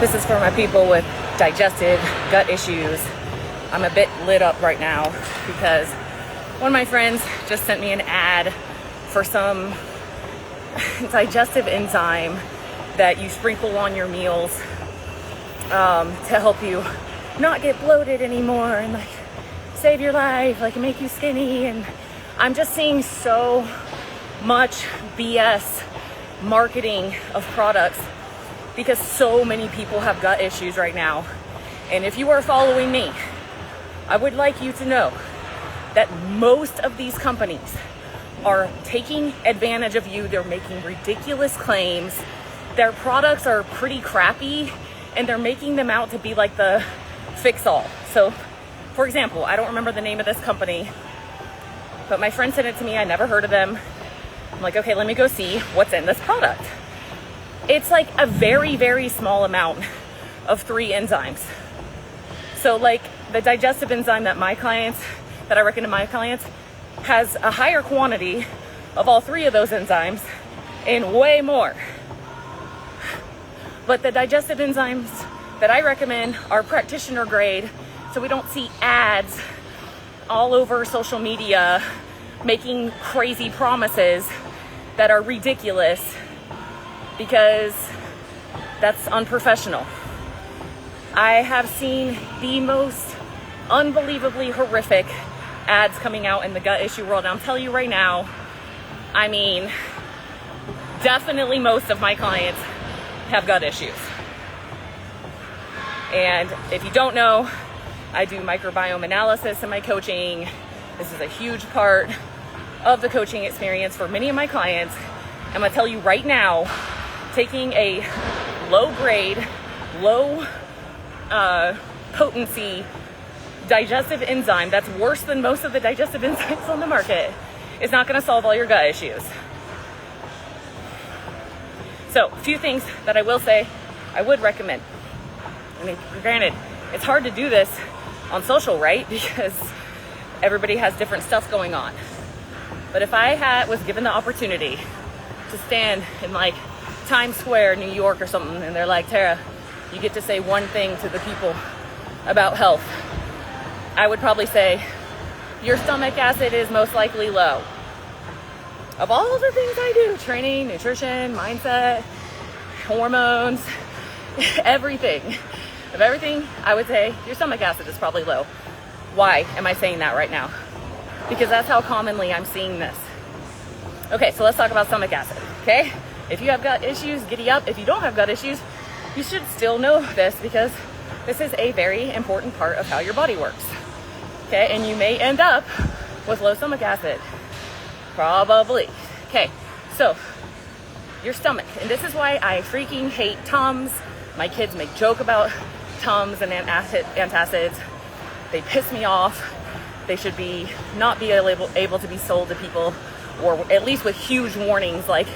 This is for my people with digestive gut issues. I'm a bit lit up right now because one of my friends just sent me an ad for some digestive enzyme that you sprinkle on your meals to help you not get bloated anymore and like save your life, like make you skinny. And I'm just seeing so much BS marketing of products because so many people have gut issues right now. And if you are following me, I would like you to know that most of these companies are taking advantage of you. They're making ridiculous claims. Their products are pretty crappy and they're making them out to be like the fix-all. So, for example, I don't remember the name of this company, but my friend sent it to me. I never heard of them. I'm like, okay, let me go see what's in this product. It's like a very, very small amount of 3 enzymes. So like the digestive enzyme that I recommend to my clients has a higher quantity of all 3 of those enzymes and way more. But the digestive enzymes that I recommend are practitioner grade, so we don't see ads all over social media making crazy promises that are ridiculous because that's unprofessional. I have seen the most unbelievably horrific ads coming out in the gut issue world. And I'll tell you right now, I mean, definitely most of my clients have gut issues. And if you don't know, I do microbiome analysis in my coaching. This is a huge part of the coaching experience for many of my clients. I'm gonna tell you right now, taking a low grade, low potency digestive enzyme that's worse than most of the digestive enzymes on the market is not going to solve all your gut issues. So, a few things that I will say I would recommend. I mean, granted, it's hard to do this on social, right? Because everybody has different stuff going on. But if I was given the opportunity to stand in like Times Square, New York or something, and they're like, Tara, you get to say one thing to the people about health, I would probably say, your stomach acid is most likely low. Of all the things I do, training, nutrition, mindset, hormones, everything, I would say your stomach acid is probably low. Why am I saying that right now? Because that's how commonly I'm seeing this. Okay, so let's talk about stomach acid, okay? If you have gut issues, giddy up. If you don't have gut issues, you should still know this because this is a very important part of how your body works. Okay, and you may end up with low stomach acid. Probably. Okay, so your stomach, and this is why I freaking hate Tums. My kids make joke about Tums and antacids. They piss me off. They should not be able to be sold to people, or at least with huge warnings like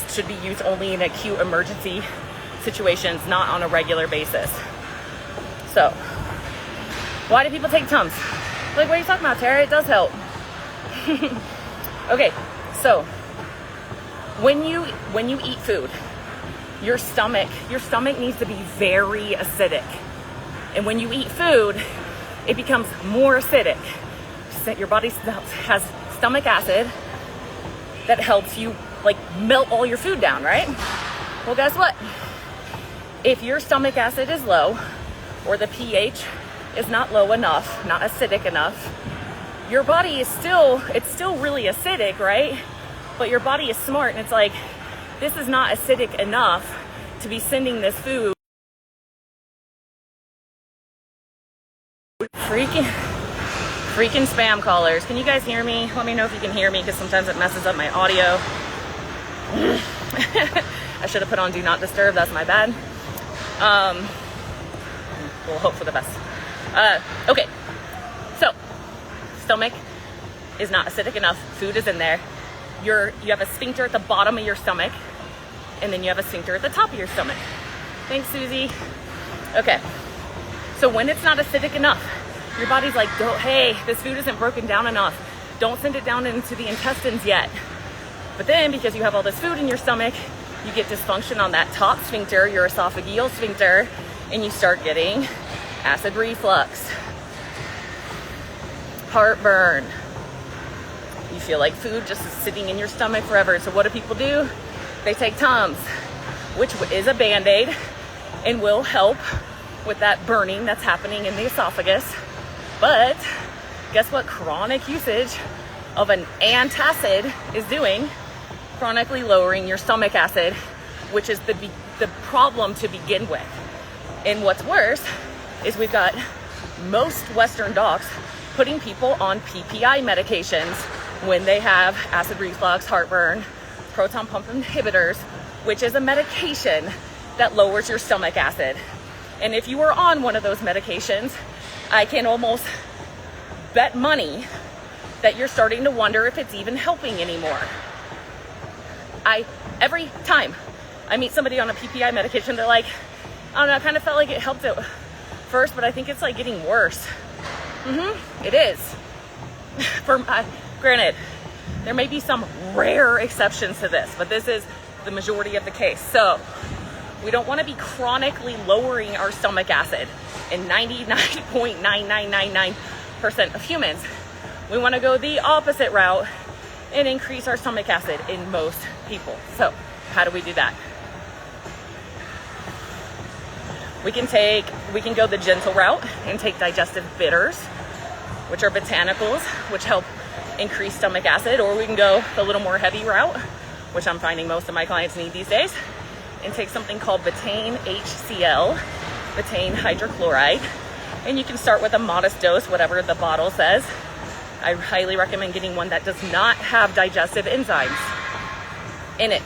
should be used only in acute emergency situations, not on a regular basis. So, why do people take Tums? Like, what are you talking about, Tara? It does help. Okay, so when you eat food, your stomach needs to be very acidic. And when you eat food, it becomes more acidic. Your body has stomach acid that helps you like melt all your food down, right? Well, guess what? If your stomach acid is low, or the pH is not low enough, not acidic enough, your body is still really acidic, right? But your body is smart and it's like, this is not acidic enough to be sending this food. Freaking spam callers. Can you guys hear me? Let me know if you can hear me because sometimes it messes up my audio. I should have put on Do Not Disturb. That's my bad. We'll hope for the best. Okay. So, stomach is not acidic enough. Food is in there. You have a sphincter at the bottom of your stomach, and then you have a sphincter at the top of your stomach. Thanks, Susie. Okay. So when it's not acidic enough, your body's like, hey, this food isn't broken down enough. Don't send it down into the intestines yet. But then, because you have all this food in your stomach, you get dysfunction on that top sphincter, your esophageal sphincter, and you start getting acid reflux, heartburn. You feel like food just is sitting in your stomach forever. So what do people do? They take Tums, which is a Band-Aid and will help with that burning that's happening in the esophagus. But guess what chronic usage of an antacid is doing? Chronically lowering your stomach acid, which is the problem to begin with. And what's worse is we've got most Western docs putting people on PPI medications when they have acid reflux, heartburn, proton pump inhibitors, which is a medication that lowers your stomach acid. And if you are on one of those medications, I can almost bet money that you're starting to wonder if it's even helping anymore. Every time I meet somebody on a PPI medication, they're like, I don't know, I kind of felt like it helped at first, but I think it's like getting worse. It is. Granted, there may be some rare exceptions to this, but this is the majority of the case. So we don't want to be chronically lowering our stomach acid in 99.9999% of humans. We want to go the opposite route and increase our stomach acid in most people. So how do we do that? We can go the gentle route and take digestive bitters, which are botanicals, which help increase stomach acid, or we can go the little more heavy route, which I'm finding most of my clients need these days, and take something called betaine HCl, betaine hydrochloride. And you can start with a modest dose, whatever the bottle says. I highly recommend getting one that does not have digestive enzymes in it,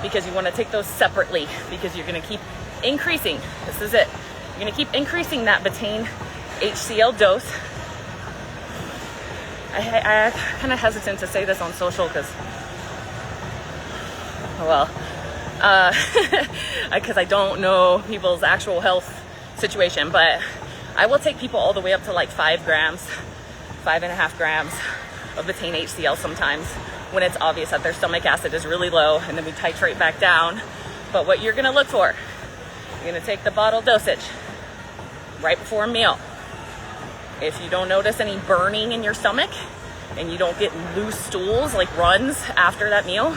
because you want to take those separately, because you're going to keep increasing. This is it. You're going to keep increasing that betaine HCl dose. I kind of hesitant to say this on social because, because I don't know people's actual health situation, but I will take people all the way up to like 5 grams, 5.5 grams of betaine HCl sometimes when it's obvious that their stomach acid is really low, and then we titrate back down. But what you're going to look for, you're going to take the bottle dosage right before a meal. If you don't notice any burning in your stomach and you don't get loose stools like runs after that meal,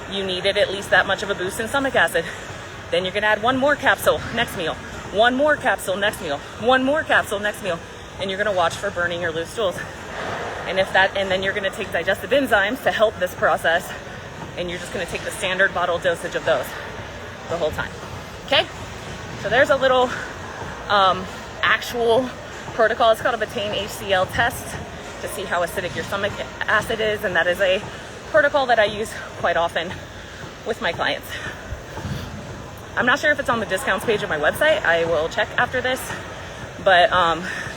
you needed at least that much of a boost in stomach acid. Then you're going to add 1 more capsule next meal, 1 more capsule next meal, 1 more capsule next meal, and you're going to watch for burning or loose stools. And then you're going to take digestive enzymes to help this process, and you're just going to take the standard bottle dosage of those the whole time. Okay? So there's a little actual protocol. It's called a betaine HCl test to see how acidic your stomach acid is, and that is a protocol that I use quite often with my clients. I'm not sure if it's on the discounts page of my website. I will check after this, but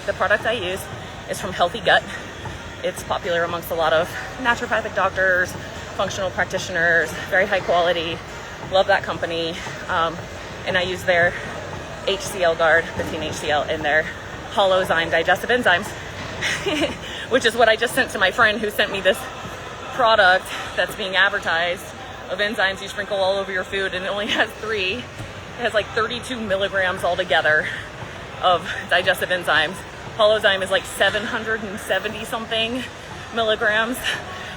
the product I use is from Healthy Gut. It's popular amongst a lot of naturopathic doctors, functional practitioners, very high quality. Love that company. And I use their HCl Guard, betaine HCl, in their Holozyme digestive enzymes, which is what I just sent to my friend who sent me this product that's being advertised of enzymes you sprinkle all over your food, and it only has 3. It has like 32 milligrams altogether of digestive enzymes. Holozyme is like 770 something milligrams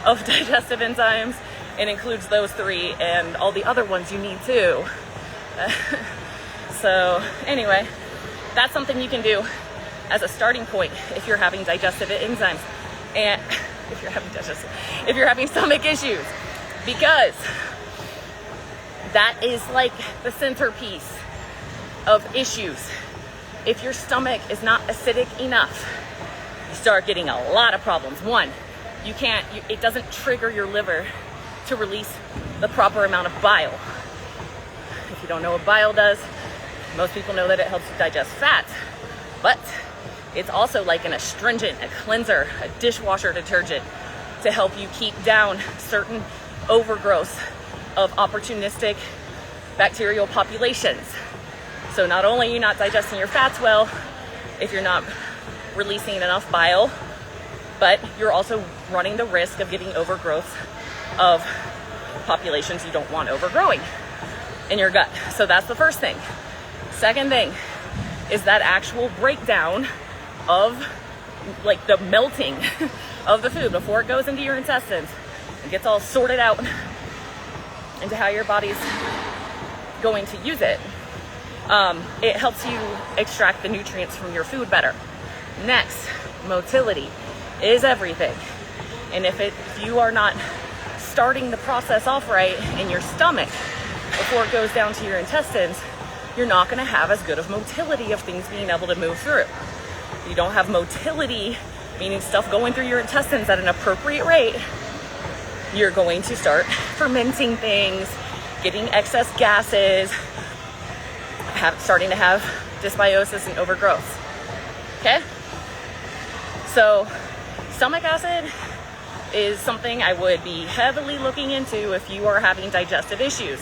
of digestive enzymes, and includes those 3 and all the other ones you need too. So anyway, that's something you can do as a starting point if you're having digestive enzymes, and if you're having stomach issues, because that is like the centerpiece of issues. If your stomach is not acidic enough, you start getting a lot of problems. One, it doesn't trigger your liver to release the proper amount of bile. If you don't know what bile does, most people know that it helps you digest fat, but it's also like an astringent, a cleanser, a dishwasher detergent to help you keep down certain overgrowth of opportunistic bacterial populations. So not only are you not digesting your fats well, if you're not releasing enough bile, but you're also running the risk of getting overgrowth of populations you don't want overgrowing in your gut. So that's the first thing. Second thing is that actual breakdown of like the melting of the food before it goes into your intestines and gets all sorted out into how your body's going to use it. It helps you extract the nutrients from your food better. Next, motility is everything. And if you are not starting the process off right in your stomach before it goes down to your intestines, you're not going to have as good of motility of things being able to move through. If you don't have motility, meaning stuff going through your intestines at an appropriate rate, you're going to start fermenting things, getting excess gases, starting to have dysbiosis and overgrowth. Okay? So, stomach acid is something I would be heavily looking into if you are having digestive issues.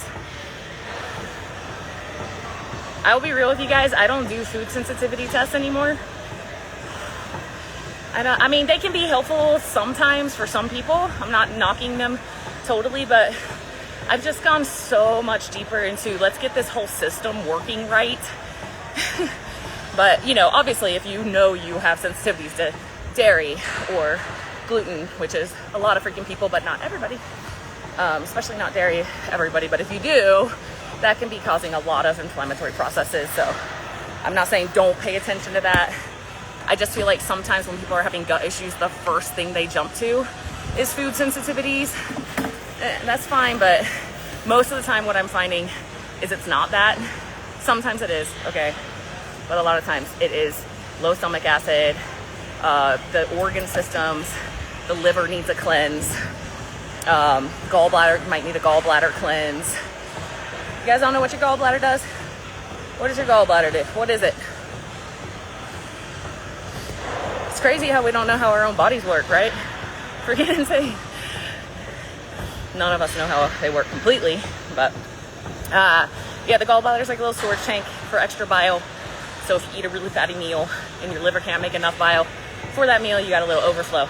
I will be real with you guys, I don't do food sensitivity tests anymore. I mean, they can be helpful sometimes for some people. I'm not knocking them totally, but I've just gone so much deeper into let's get this whole system working right. But, you know, obviously if you know you have sensitivities to dairy or gluten, which is a lot of freaking people, but not everybody, especially not dairy everybody, but if you do, that can be causing a lot of inflammatory processes. So I'm not saying don't pay attention to that. I just feel like sometimes when people are having gut issues, the first thing they jump to is food sensitivities. And that's fine, but most of the time what I'm finding is it's not that. Sometimes it is, okay, but a lot of times it is low stomach acid, the organ systems, the liver needs a cleanse, gallbladder might need a gallbladder cleanse. You guys don't know what your gallbladder does? What does your gallbladder do? What is it? It's crazy how we don't know how our own bodies work, right? Freaking insane. None of us know how they work completely, but yeah, the gallbladder is like a little storage tank for extra bile. So if you eat a really fatty meal and your liver can't make enough bile for that meal, you got a little overflow.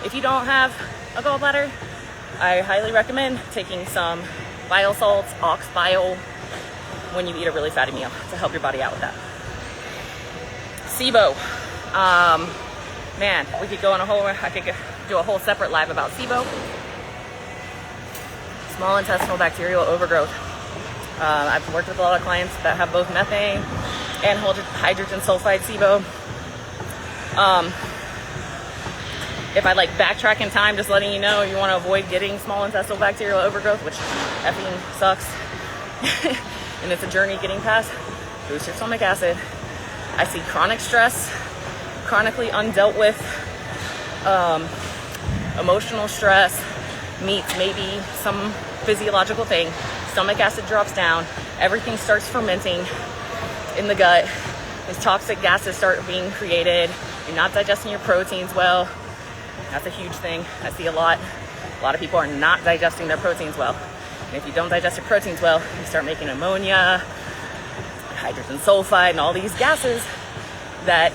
If you don't have a gallbladder, I highly recommend taking some bile salts, ox bile, when you eat a really fatty meal to help your body out with that. SIBO. Man, we could go on I could do a whole separate live about SIBO. Small intestinal bacterial overgrowth. I've worked with a lot of clients that have both methane and hydrogen sulfide SIBO. If I like backtrack in time, just letting you know, you want to avoid getting small intestinal bacterial overgrowth, which effing sucks. And it's a journey getting past. Boost your stomach acid. I see chronic stress, chronically undealt with, emotional stress meets maybe some physiological thing. Stomach acid drops down, everything starts fermenting in the gut. These toxic gases start being created. You're not digesting your proteins well. That's a huge thing. I see a lot. A lot of people are not digesting their proteins well. And if you don't digest your proteins well, you start making ammonia, hydrogen sulfide, and all these gases that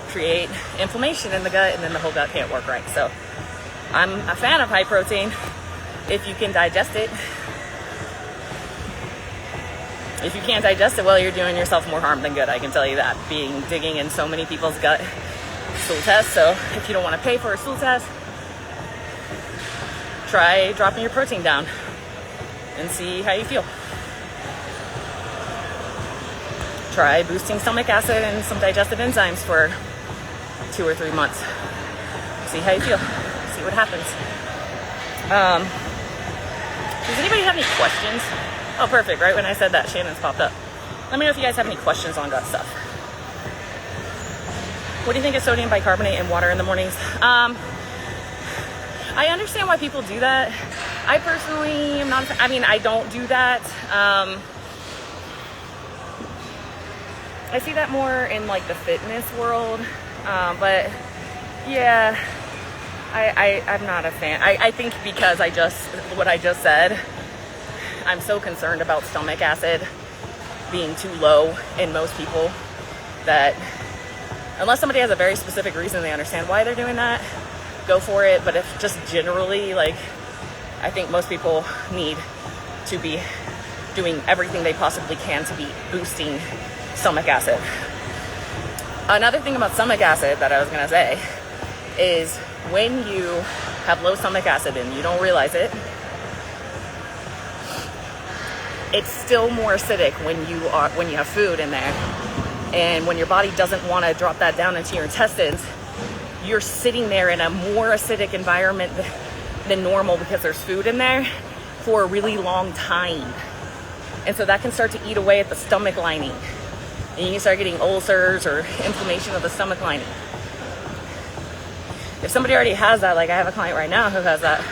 create inflammation in the gut, and then the whole gut can't work right. So I'm a fan of high protein if you can digest it. If you can't digest it well, you're doing yourself more harm than good. I can tell you that, digging in so many people's gut stool tests. So if you don't want to pay for a stool test, try dropping your protein down and see how you feel. Try boosting stomach acid and some digestive enzymes for 2 or 3 months. See how you feel. See what happens. Does anybody have any questions? Oh, perfect. Right when I said that, Shannon's popped up. Let me know if you guys have any questions on gut stuff. What do you think of sodium bicarbonate and water in the mornings? I understand why people do that. I personally am not, I don't do that. I see that more in like the fitness world. But yeah, I'm not a fan. I think because what I just said, I'm so concerned about stomach acid being too low in most people that unless somebody has a very specific reason, they understand why they're doing that, go for it. But if just generally like I think most people need to be doing everything they possibly can to be boosting stomach acid. Another thing about stomach acid that I was gonna say is when you have low stomach acid and you don't realize it, it's still more acidic when you have food in there. And when your body doesn't want to drop that down into your intestines, you're sitting there in a more acidic environment than normal because there's food in there for a really long time. And so that can start to eat away at the stomach lining. And you can start getting ulcers or inflammation of the stomach lining. If somebody already has that, like I have a client right now who has that,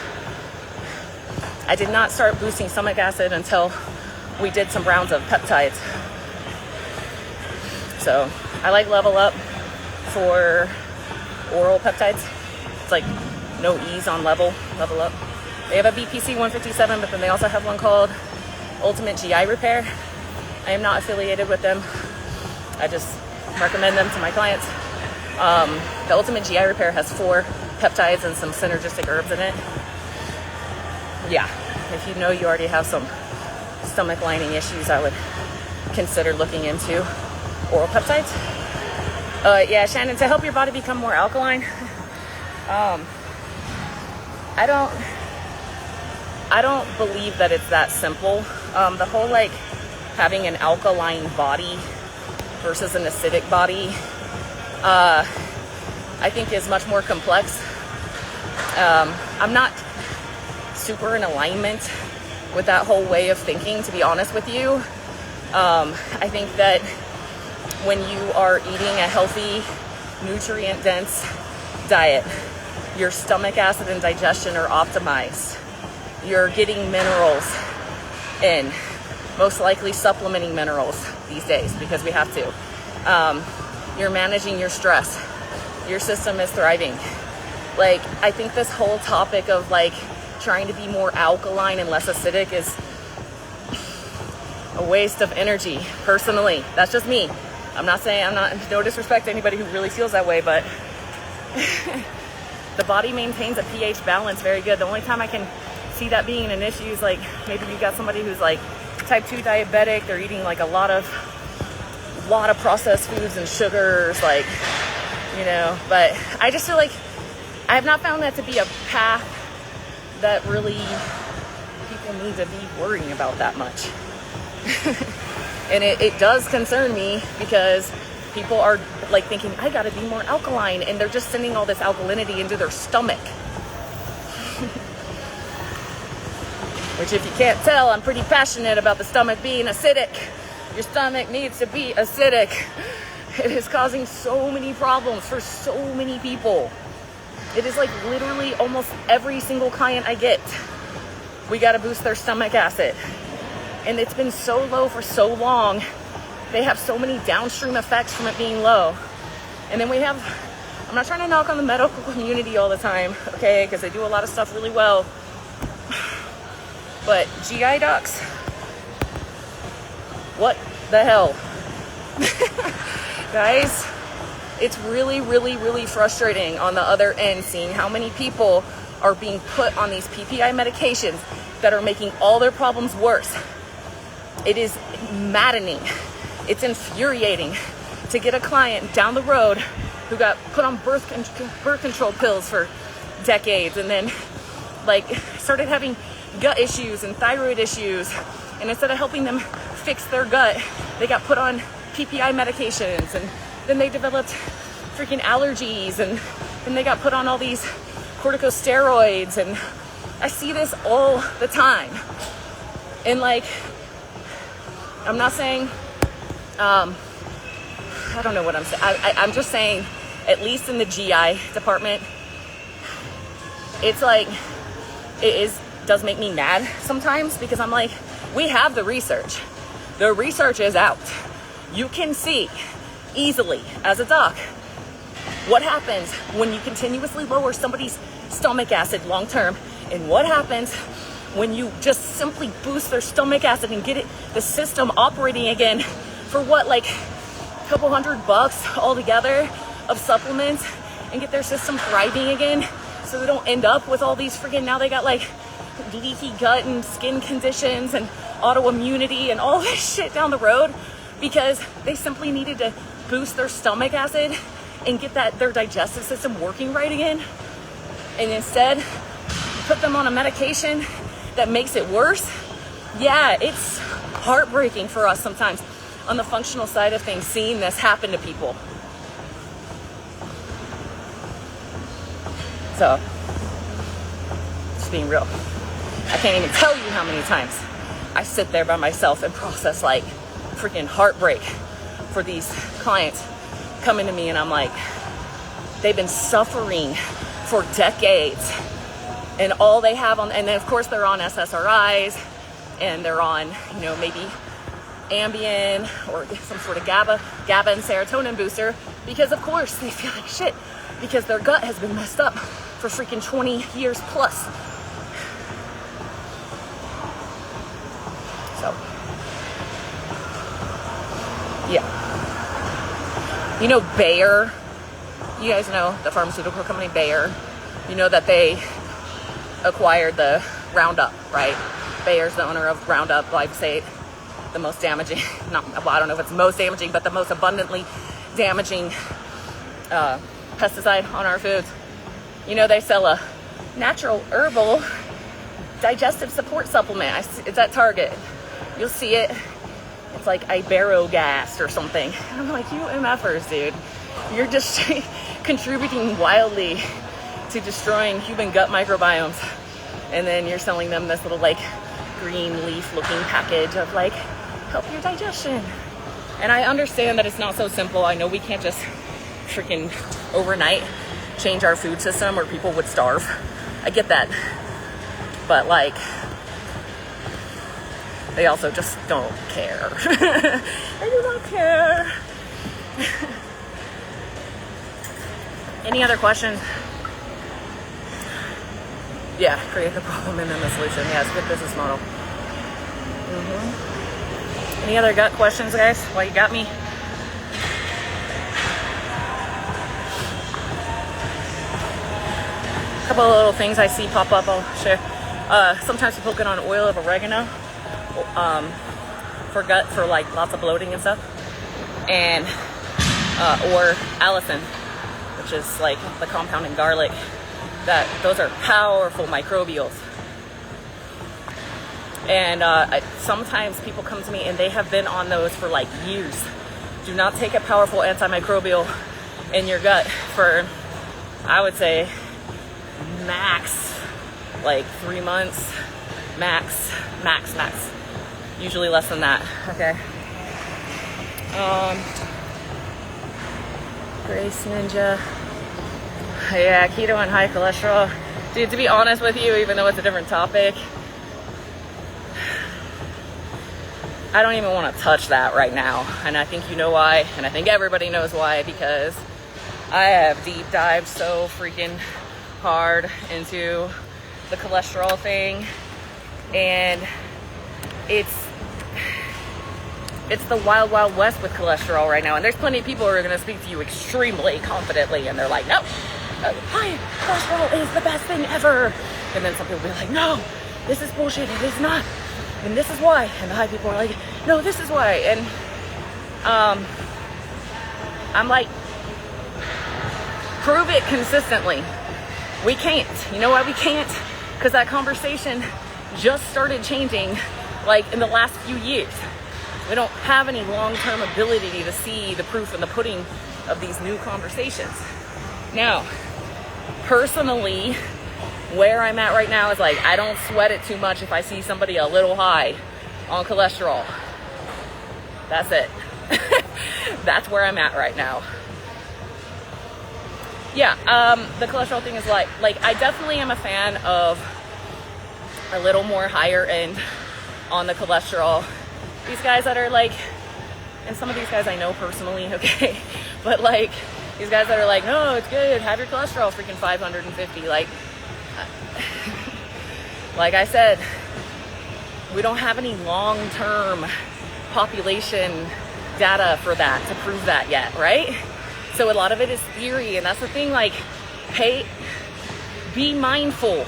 I did not start boosting stomach acid until we did some rounds of peptides. So I like Level Up for oral peptides. It's like no E's on Level Up. They have a BPC 157, but then they also have one called Ultimate GI Repair. I am not affiliated with them. I just recommend them to my clients. The Ultimate GI Repair has 4 peptides and some synergistic herbs in it. Yeah, if you know you already have some stomach lining issues, I would consider looking into oral peptides. Yeah, Shannon, to help your body become more alkaline, I don't believe that it's that simple. The whole like having an alkaline body versus an acidic body, I think is much more complex. I'm not super in alignment with that whole way of thinking, to be honest with you. I think that when you are eating a healthy, nutrient-dense diet, your stomach acid and digestion are optimized. You're getting minerals in, most likely supplementing minerals these days because we have to. You're managing your stress. Your system is thriving. Like, I think this whole topic of like trying to be more alkaline and less acidic is a waste of energy, personally. That's just me. No disrespect to anybody who really feels that way, but the body maintains a pH balance very good. The only time I can see that being an issue is like maybe you got somebody who's like type 2 diabetic, they're eating like a lot of processed foods and sugars, like, you know, but I just feel like I have not found that to be a path that really people need to be worrying about that much. And it does concern me because people are like thinking, I gotta be more alkaline, and they're just sending all this alkalinity into their stomach. Which, if you can't tell, I'm pretty passionate about the stomach being acidic. Your stomach needs to be acidic. It is causing so many problems for so many people. It is like literally almost every single client I get, we gotta boost their stomach acid. And it's been so low for so long. They have so many downstream effects from it being low. And then we have, I'm not trying to knock on the medical community all the time, okay, because they do a lot of stuff really well. But GI docs, what the hell? Guys, it's really, really, really frustrating on the other end seeing how many people are being put on these PPI medications that are making all their problems worse. It is maddening. It's infuriating to get a client down the road who got put on birth control pills for decades and then like started having gut issues and thyroid issues, and instead of helping them fix their gut, they got put on PPI medications, and then they developed freaking allergies, and then they got put on all these corticosteroids, and I see this all the time. And like, I'm not saying, I don't know what I'm saying. I'm just saying, at least in the GI department, it's like, does make me mad sometimes because I'm like, we have the research. The research is out. You can see easily as a doc what happens when you continuously lower somebody's stomach acid long term, and what happens when you just simply boost their stomach acid and get the system operating again for what, like a couple $100 altogether of supplements, and get their system thriving again so they don't end up with all these freaking, now they got like leaky gut and skin conditions and autoimmunity and all this shit down the road because they simply needed to boost their stomach acid and get their digestive system working right again. And instead, put them on a medication that makes it worse. Yeah, it's heartbreaking for us sometimes on the functional side of things, seeing this happen to people. So, just being real. I can't even tell you how many times I sit there by myself and process like freaking heartbreak for these clients coming to me, and I'm like, they've been suffering for decades, and all they have on, and then of course they're on SSRIs, and they're on, you know, maybe Ambien or some sort of GABA and serotonin booster, because of course they feel like shit because their gut has been messed up for freaking 20 years plus. So, yeah. You know Bayer? You guys know the pharmaceutical company Bayer? You know that they acquired the Roundup, right? Bayer's the owner of Roundup, glyphosate, the most damaging, well, I don't know if it's most damaging, but the most abundantly damaging pesticide on our foods. You know, they sell a natural herbal digestive support supplement. It's at Target. You'll see it. It's like Iberogast or something. And I'm like, you MFers, dude. You're just contributing wildly to destroying human gut microbiomes. And then you're selling them this little like green leaf looking package of like, help your digestion. And I understand that it's not so simple. I know we can't just freaking overnight change our food system or people would starve. I get that. But like, they also just don't care. They do not care. Any other questions? Yeah, create the problem and then the solution. Yeah, it's a good business model. Any other gut questions, guys? While you got me? A couple of little things I see pop up, I'll share. Sometimes people get on oil of oregano for gut, for like lots of bloating and stuff. And, or allicin, which is like the compound in garlic. Those are powerful microbials. And sometimes people come to me and they have been on those for like years. Do not take a powerful antimicrobial in your gut for, I would say, max, like 3 months, max. Usually less than that, okay? Grace Ninja. Yeah, keto and high cholesterol. Dude, to be honest with you, even though it's a different topic, I don't even want to touch that right now. And I think you know why, and I think everybody knows why, because I have deep dived so freaking hard into the cholesterol thing, and it's the wild, wild west with cholesterol right now. And there's plenty of people who are going to speak to you extremely confidently, and they're like, no, high cholesterol is the best thing ever. And then some people will be like, no, this is bullshit, it is not, and this is why. And the high people are like, no, this is why. And I'm like, prove it consistently. We can't. You know why we can't? Because that conversation just started changing like in the last few years. We don't have any long-term ability to see the proof in the pudding of these new conversations. Now, personally, where I'm at right now is like, I don't sweat it too much if I see somebody a little high on cholesterol. That's it. That's where I'm at right now. Yeah, the cholesterol thing is like I definitely am a fan of a little more higher end on the cholesterol. These guys that are like, and some of these guys I know personally, okay, but like these guys that are like, no, it's good, have your cholesterol freaking 550, like I said, we don't have any long-term population data for that to prove that yet, right? So a lot of it is theory, and that's the thing, like, be mindful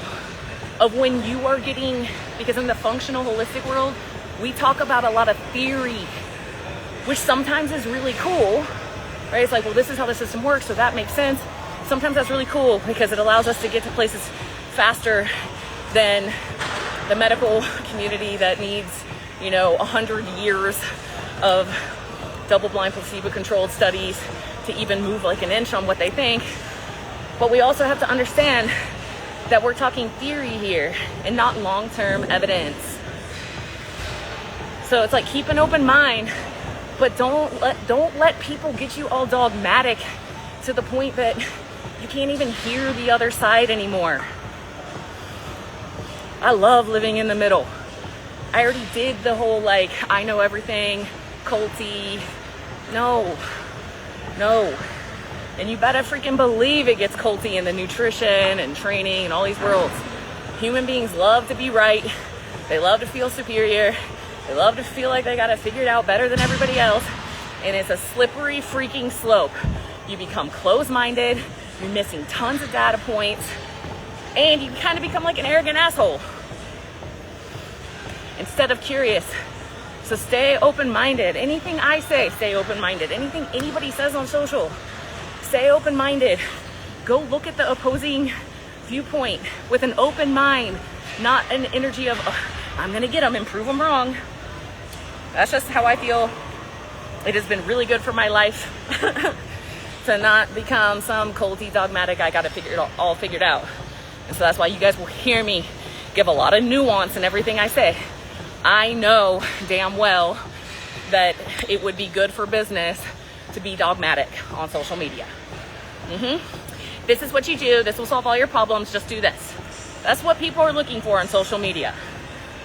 of when you are getting, because in the functional holistic world, we talk about a lot of theory, which sometimes is really cool, right? It's like, well, this is how the system works, so that makes sense. Sometimes that's really cool because it allows us to get to places faster than the medical community that needs, 100 years of double-blind placebo-controlled studies to even move like an inch on what they think. But we also have to understand that we're talking theory here and not long-term evidence. So it's like, keep an open mind, but don't let people get you all dogmatic to the point that you can't even hear the other side anymore. I love living in the middle. I already did the whole like, I know everything, culty. No. And you better freaking believe it gets culty in the nutrition and training and all these worlds. Human beings love to be right. They love to feel superior. They love to feel like they got it figured out better than everybody else. And it's a slippery freaking slope. You become closed-minded. You're missing tons of data points. And you kind of become like an arrogant asshole instead of curious. So stay open-minded. Anything I say, stay open-minded. Anything anybody says on social, stay open-minded. Go look at the opposing viewpoint with an open mind, not an energy of, I'm gonna get them and prove them wrong. That's just how I feel. It has been really good for my life to not become some culty dogmatic, I got it all figured out. And so that's why you guys will hear me give a lot of nuance in everything I say. I know damn well that it would be good for business to be dogmatic on social media. This is what you do. This will solve all your problems. Just do this. That's what people are looking for on social media.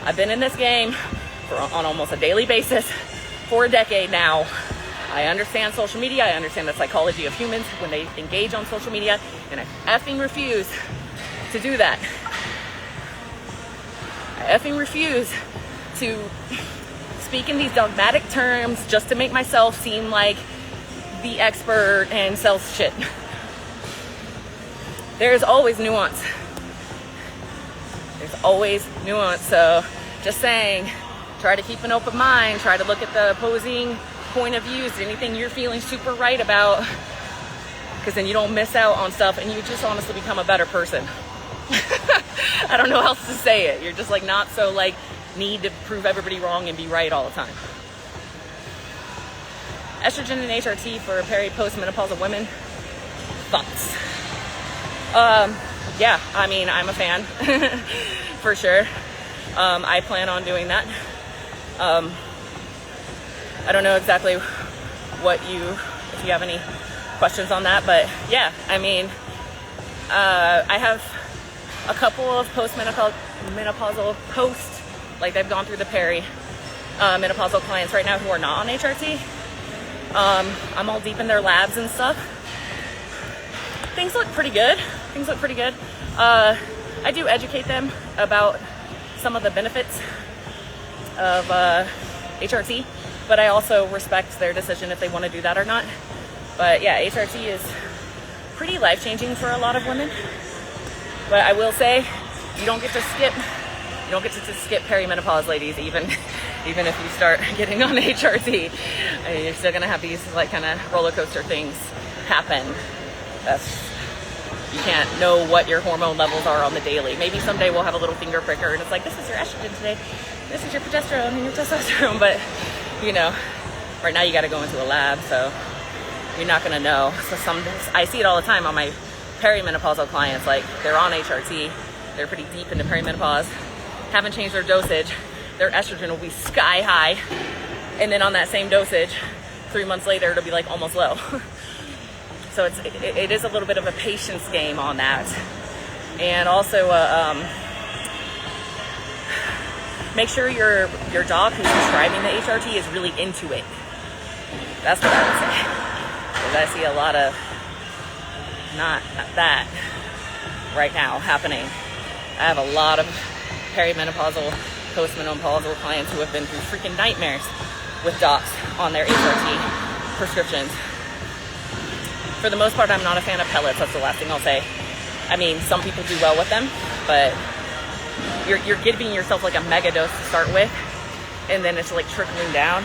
I've been in this game on almost a daily basis for a decade now. I understand social media. I understand the psychology of humans when they engage on social media, and I effing refuse to do that. I effing refuse to speak in these dogmatic terms just to make myself seem like the expert and sell shit. There's always nuance. There's always nuance. So just saying, try to keep an open mind. Try to look at the opposing point of views, anything you're feeling super right about, because then you don't miss out on stuff and you just honestly become a better person. I don't know how else to say it. You're just like not so like need to prove everybody wrong and be right all the time. Estrogen and HRT for peri-postmenopausal women. Thoughts? Yeah, I mean, I'm a fan for sure. I plan on doing that. I don't know exactly if you have any questions on that, but yeah, I mean, I have a couple of menopausal post, like they've gone through the menopausal clients right now who are not on HRT. I'm all deep in their labs and stuff. Things look pretty good. I do educate them about some of the benefits of HRT, but I also respect their decision if they want to do that or not. But yeah, HRT is pretty life-changing for a lot of women. But I will say, you don't get to skip perimenopause, ladies, even if you start getting on HRT. I mean, you're still gonna have these like kind of roller coaster things happen. You can't know what your hormone levels are on the daily. Maybe someday we'll have a little finger pricker and it's like, this is your estrogen today, this is your progesterone and your testosterone. But right now you got to go into a lab, so you're not gonna know. So I see it all the time on my perimenopausal clients. Like, they're on HRT, they're pretty deep into perimenopause, haven't changed their dosage, their estrogen will be sky high, and then on that same dosage 3 months later it'll be like almost low. So it is a little bit of a patience game on that. And also make sure your doc who's prescribing the HRT is really into it. That's what I would say. Because I see a lot of not that right now happening. I have a lot of perimenopausal, postmenopausal clients who have been through freaking nightmares with docs on their HRT prescriptions. For the most part, I'm not a fan of pellets. That's the last thing I'll say. I mean, some people do well with them, but you're giving yourself like a mega dose to start with, and then it's like trickling down.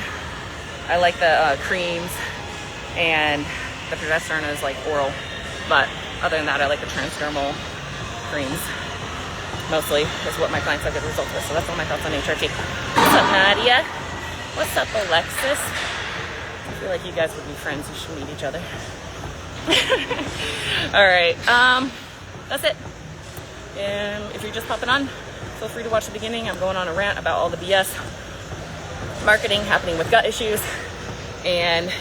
I like the creams, and the progesterone is like oral, but other than that, I like the transdermal creams. Mostly is what my clients have good results with. So that's all my thoughts on HRT. What's up, Nadia? What's up, Alexis? I feel like you guys would be friends. You should meet each other. All right, that's it. And if you're just popping on, feel free to watch the beginning. I'm going on a rant about all the BS marketing happening with gut issues, and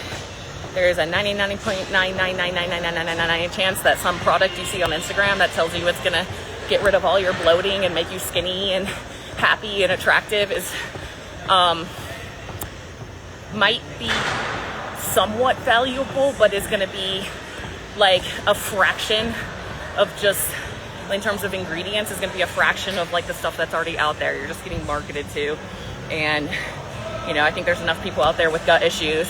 there's a 99.9999999 chance that some product you see on Instagram that tells you it's gonna get rid of all your bloating and make you skinny and happy and attractive is might be somewhat valuable, but is going to be like a fraction of just, in terms of ingredients, is going to be a fraction of like the stuff that's already out there. You're just getting marketed to. And you know, I think there's enough people out there with gut issues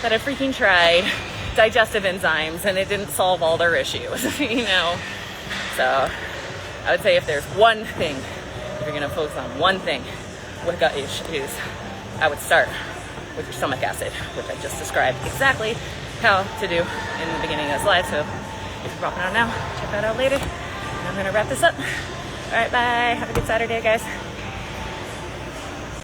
that have freaking tried digestive enzymes and it didn't solve all their issues. You know, so I would say if there's one thing, if you're going to focus on one thing with gut issues, I would start with your stomach acid, which I just described exactly how to do in the beginning of this live. So if you're popping on now, check that out later. And I'm going to wrap this up. All right, bye. Have a good Saturday, guys.